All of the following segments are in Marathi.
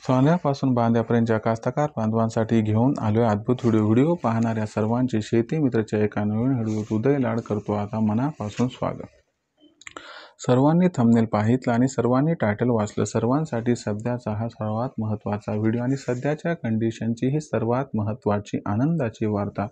सोन्यापासून बांध्यापर्यंतच्या कास्तकार बांधवांसाठी घेऊन आलोय अद्भुत व्हिडिओ पाहणाऱ्या सर्वांचे शेती मित्रच्या एका नवीन व्हिडिओत उदय लाड करतो आता मनापासून स्वागत। सर्वांनी थंबनेल पाहितलं आणि सर्वांनी टायटल वाचलं। सर्वांसाठी सध्याचा हा सर्वात महत्त्वाचा व्हिडिओ आणि सध्याच्या कंडिशनची ही सर्वात महत्त्वाची आनंदाची वार्ता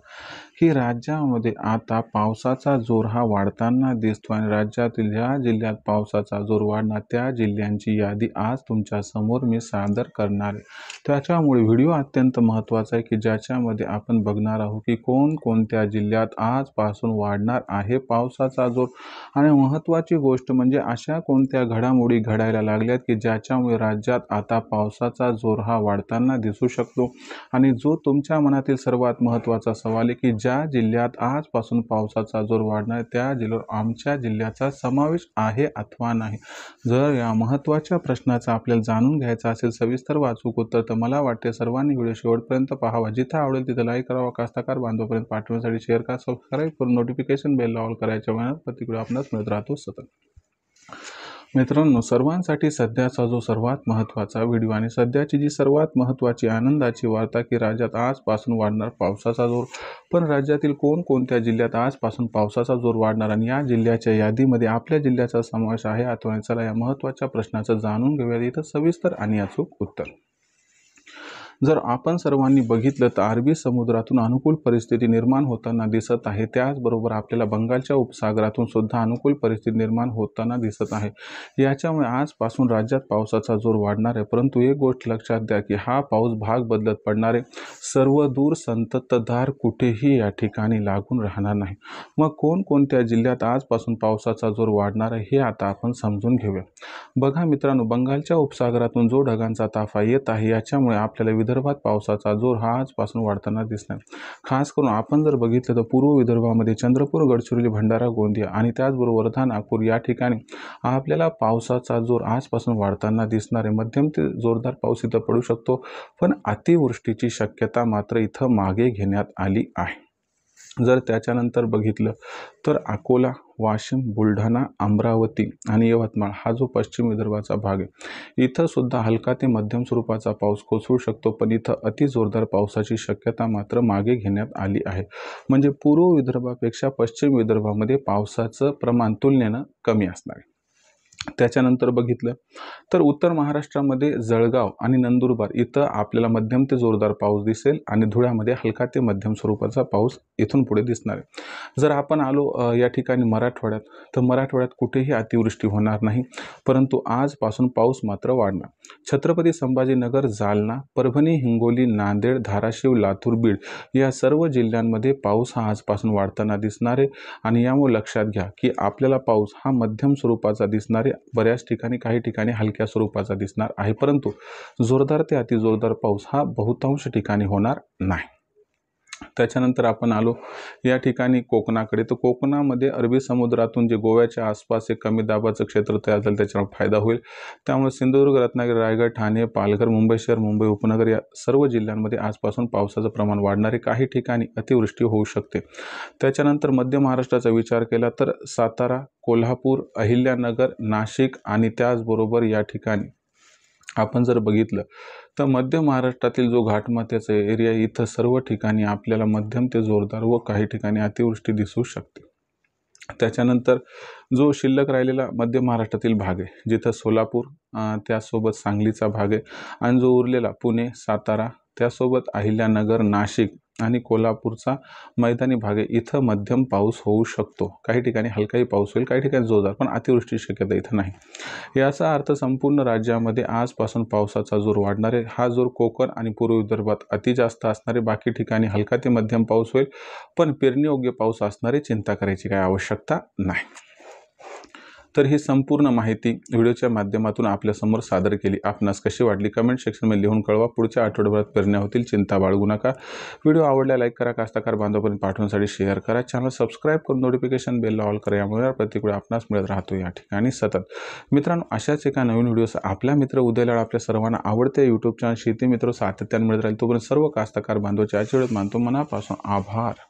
की राज्यामध्ये आता पावसाचा जोर हा वाढताना दिसतो आणि राज्यातील ज्या जिल्ह्यात पावसाचा जोर वाढणार त्या जिल्ह्यांची यादी आज तुमच्या समोर मी सादर करणार आहे। त्याच्यामुळे व्हिडिओ अत्यंत महत्त्वाचा आहे की ज्याच्यामध्ये आपण बघणार आहोत की कोणत्या जिल्ह्यात आजपासून वाढणार आहे पावसाचा जोर आणि महत्त्वाची गोष्ट म्हणजे अशा कोणत्या घडामोडी घडायला लागल्यात की ज्याच्यामुळे राज्यात आता पावसाचा जोर हा वाढताना दिसू शकतो। आणि जो तुमच्या मनातील सर्वात महत्त्वाचा सवाल आहे की ज्या जिल्ह्यात आजपासून पावसाचा जोर वाढणार त्या जिल्ह्यावर आमच्या जिल्ह्याचा समावेश आहे अथवा नाही। जर या महत्त्वाच्या प्रश्नाचा आपल्याला जाणून घ्यायचा असेल सविस्तर वाचूक उत्तर तर मला वाटते सर्वांनी व्हिडिओ शेवटपर्यंत पाहावा। जिथे आवडेल तिथे लाईक करावा, कास्तकार बांधवापर्यंत पाठवण्यासाठी शेअर करा, सबस्क्राईब करून नोटिफिकेशन बेल ऑल करायच्या वेळेला प्रतिक्रिया आपणास मिळत राहतो सतत। मित्रांनो, सर्वांसाठी सध्याचा जो सर्वात महत्त्वाचा व्हिडिओ आणि सध्याची जी सर्वात महत्त्वाची आनंदाची वार्ता की राज्यात आजपासून वाढणार पावसाचा जोर। पण राज्यातील कोणत्या जिल्ह्यात आजपासून पावसाचा जोर वाढणार आणि या जिल्ह्याच्या यादीमध्ये आपल्या जिल्ह्याचा समावेश आहे अथवा नाही, चला या महत्त्वाच्या प्रश्नाचं जाणून घेऊया इथं सविस्तर आणि अचूक उत्तर। जर आपण सर्वांनी बघितलं तर अरबी समुद्रातून अनुकूल परिस्थिती निर्माण होताना दिसत आहे। त्याचबरोबर आपल्याला बंगालच्या उपसागरातून सुद्धा अनुकूल परिस्थिती निर्माण होताना दिसत आहे। याच्यामुळे आजपासून राज्यात पावसाचा जोर वाढणार आहे। परंतु एक गोष्ट लक्षात द्या की हा पाऊस भाग बदलत पडणार आहे, सर्व दूर संततधार कुठेही या ठिकाणी लागून राहणार नाही। मग कोणत्या जिल्ह्यात आजपासून पावसाचा जोर वाढणार आहे हे आता आपण समजून घेऊया। बघा मित्रांनो, बंगालच्या उपसागरातून जो ढगांचा ताफा येत आहे याच्यामुळे आपल्याला विदर्भात पावसाचा जोर हा आजपासून वाढताना दिसणार। खास करून आपण जर बघितलं तर पूर्व विदर्भामध्ये चंद्रपूर, गडचिरोली, भंडारा, गोंदिया आणि त्याचबरोबर वर्धा, नागपूर या ठिकाणी आपल्याला पावसाचा जोर आजपासून वाढताना दिसणार आहे। मध्यम ते जोरदार पाऊस इथं पडू शकतो, पण अतिवृष्टीची शक्यता मात्र इथं मागे घेण्यात आली आहे। जर त्याच्यानंतर बघितलं तर अकोला, वाशिम, बुलढाणा, अमरावती आणि यवतमाळ हा जो पश्चिम विदर्भाचा भाग आहे इथं सुद्धा हलका ते मध्यम स्वरूपाचा पाऊस कोसळू शकतो, पण इथं अति जोरदार पावसाची शक्यता मात्र मागे घेण्यात आली आहे। म्हणजे पूर्व विदर्भापेक्षा पश्चिम विदर्भामध्ये पावसाचं प्रमाण तुलनेनं कमी असणार आहे। त्याच्यानंतर बघितलं तर उत्तर महाराष्ट्रामध्ये जळगाव आणि नंदुरबार इथं आपल्याला मध्यम ते जोरदार पाऊस दिसेल आणि धुळ्यामध्ये हलका ते मध्यम स्वरूपाचा पाऊस इथून पुढे दिसणार आहे। जर आपण आलो या ठिकाणी मराठवाड्यात तर मराठवाड्यात कुठेही अतिवृष्टी होणार नाही, परंतु आजपासून पाऊस मात्र वाढणार। छत्रपती संभाजीनगर, जालना, परभणी, हिंगोली, नांदेड, धाराशिव, लातूर, बीड या सर्व जिल्ह्यांमध्ये पाऊस हा आजपासून वाढताना दिसणार आहे। आणि यामुळे लक्षात घ्या की आपल्याला पाऊस हा मध्यम स्वरूपाचा दिसणार आहे, बऱ्याच ठिकाणी काही ठिकाणी हलक्या स्वरूपाचा दिसणार आहे, परंतु जोरदार ते अतिजोरदार पाऊस हा बहुतांश ठिकाणी होणार नाही। त्याच्यानंतर आपण आलो या ठिकाणी कोकणाकडे, तर कोकणामध्ये अरबी समुद्रातून जे गोव्याच्या आसपास एक कमी दाबाचं क्षेत्र तयार झालं त्याच्यावर फायदा होईल। त्यामुळे सिंधुदुर्ग, रत्नागिरी, रायगड, ठाणे, पालघर, मुंबई शहर, मुंबई उपनगर या सर्व जिल्ह्यांमध्ये आजपासून पावसाचं प्रमाण वाढणारे, काही ठिकाणी अतिवृष्टी होऊ शकते। त्याच्यानंतर मध्य महाराष्ट्राचा विचार केला तर सातारा, कोल्हापूर, अहिल्यानगर, नाशिक आणि त्याचबरोबर या ठिकाणी आपण जर बघितलं तर मध्य महाराष्ट्रातील जो घाटमाथ्याचा एरिया इथं सर्व ठिकाणी आपल्याला मध्यम ते जोरदार व काही ठिकाणी अतिवृष्टी दिसू शकते। त्याच्यानंतर जो शिल्लक राहिलेला मध्य महाराष्ट्रातील भाग आहे जिथं सोलापूर त्यासोबत सांगलीचा भाग आहे आणि जो उरलेला पुणे, सातारा त्यासोबत अहिल्यानगर, नाशिक आणि कोल्हापूरचा मैदानी भाग आहे इथं मध्यम पाऊस होऊ शकतो। काही ठिकाणी हलकाही पाऊस होईल, काही ठिकाणी जोरदार, पण अतिवृष्टी शक्यता इथं नाही। याचा अर्थ संपूर्ण राज्यामध्ये आजपासून पावसाचा जोर वाढणार आहे। हा जोर कोकण आणि पूर्व विदर्भात अति जास्त असणारे, बाकी ठिकाणी हलका ते मध्यम पाऊस होईल, पण पेरणीयोग्य पाऊस असणारे, चिंता करायची काही आवश्यकता नाही। तर ही संपूर्ण माहिती व्हिडिओच्या माध्यमातून आपल्यासमोर सादर केली। आपणास कशी वाटली कमेंट सेक्शनमध्ये लिहून कळवा। पुढच्या आठवड्याभरात पेरण्या होतील, चिंता बाळगू नका। व्हिडिओ आवडला लाईक करा, कास्तकार बांधवांपर्यंत पाठवण्यासाठी शेअर करा, चॅनल सबस्क्राईब करून नोटिफिकेशन बेल ऑल करा। यामुळे प्रतिक्रिया आपणास मिळत राहतो या ठिकाणी सतत। मित्रांनो, अशाच एका नवीन व्हिडिओस आपला मित्र उदय लाड आपल्या सर्वांना आवडते यूट्यूब चॅनल शेती मित्र सातत्याने मिळत राहील। तोपर्यंत सर्व कास्तकार बांधवांचे आजच्या व्हिडिओत मानतो मनापासून आभार।